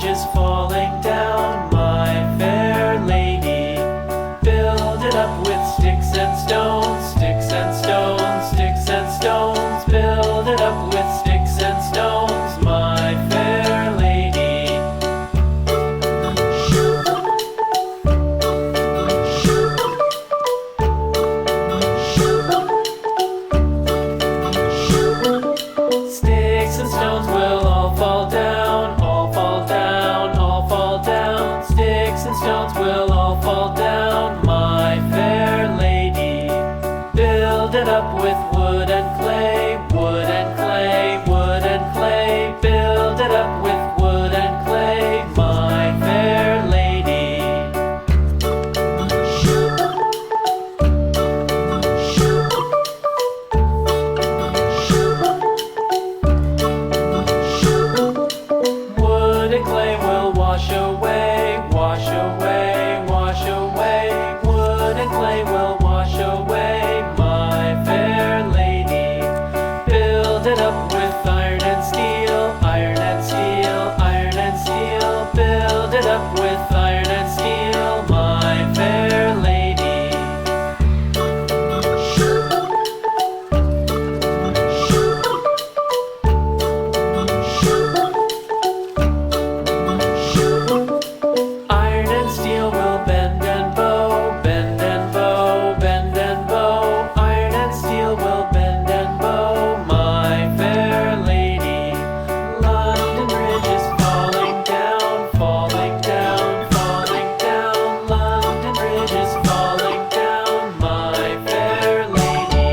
bridges falling down, my fair lady. Build it up with sticks and stones, sticks and stones, sticks and stones. Build it up with sticks and stones, my fair lady. Sticks and stones will all fall down, all fall down, all fall down. Sticks and stones will all fall down, my fair lady. Build it up with wood and clay, wood and clay, wood and clay. Build it up with wood and clay, my fair lady. Wood and clay will wash away, wash away, wash away. Wood and clay will wash away, my fair lady. Build it up with iron and steel, iron and steel, iron and steel. Build it up with iron and steel, my fair lady. Iron and steel will bend and bow, bend and bow, bend and bow. Iron and steel will bend and bow, my fair lady. London Bridge is falling down, falling down, falling down. London Bridge is falling down, my fair lady.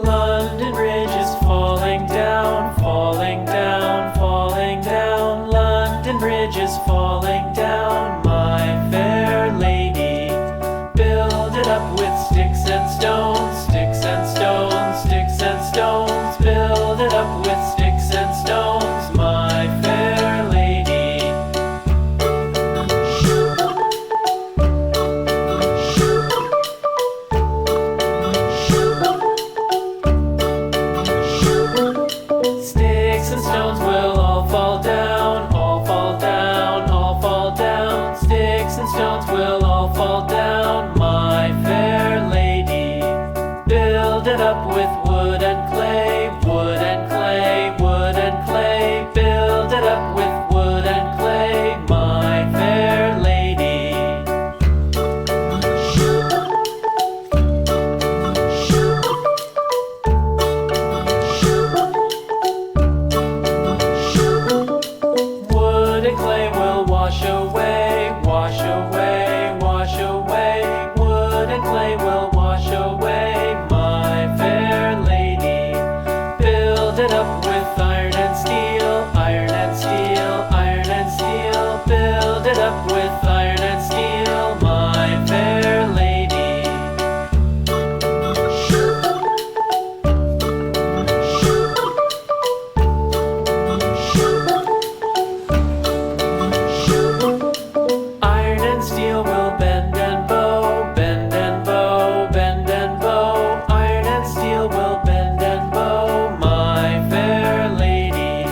London Bridge is falling down, falling down, falling down. London Bridge is falling down, my fair lady. Build it up with sticks and stones, sticks and stones, sticks and stones. Build it up with sticks and stones, my fair lady. Sticks and stones will all fall down, all fall down, all fall down. Sticks and stones will all fall down, my fair lady. Build it up with wood and clay, wood and clay, wood and clay. Build it up with wood and clay, my fair lady. Wood and clay will wash away, wash away, wash away. Wood and clay will wash away, my fair lady. Build it up with iron and steel, iron and steel, iron and steel. Build it up with iron and steel, my fair lady. Iron and steel will bend and bow, bend and bow, bend and bow. Iron and steel will bend and bow, my fair lady.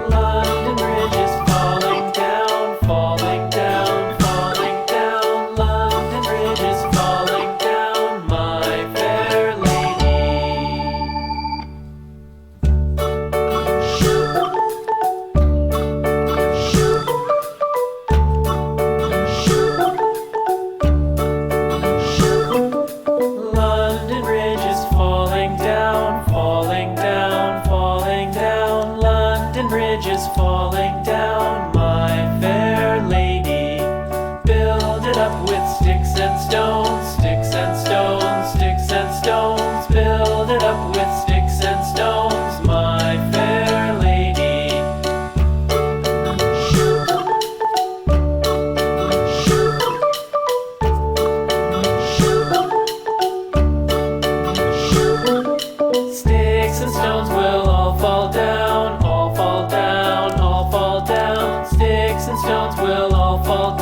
London Bridge is falling down, falling down, falling down. London Bridge is falling down, my fair lady. London Bridge is falling down, falling down, falling down. London Bridge is falling down, my fair lady. Build it up with sticks and stones, sticks and stones, sticks and stones. Build it up with sticks and stones, my fair lady. Sticks and stones will all fall down, all fall down, all fall down. Sticks and stones will all fall down.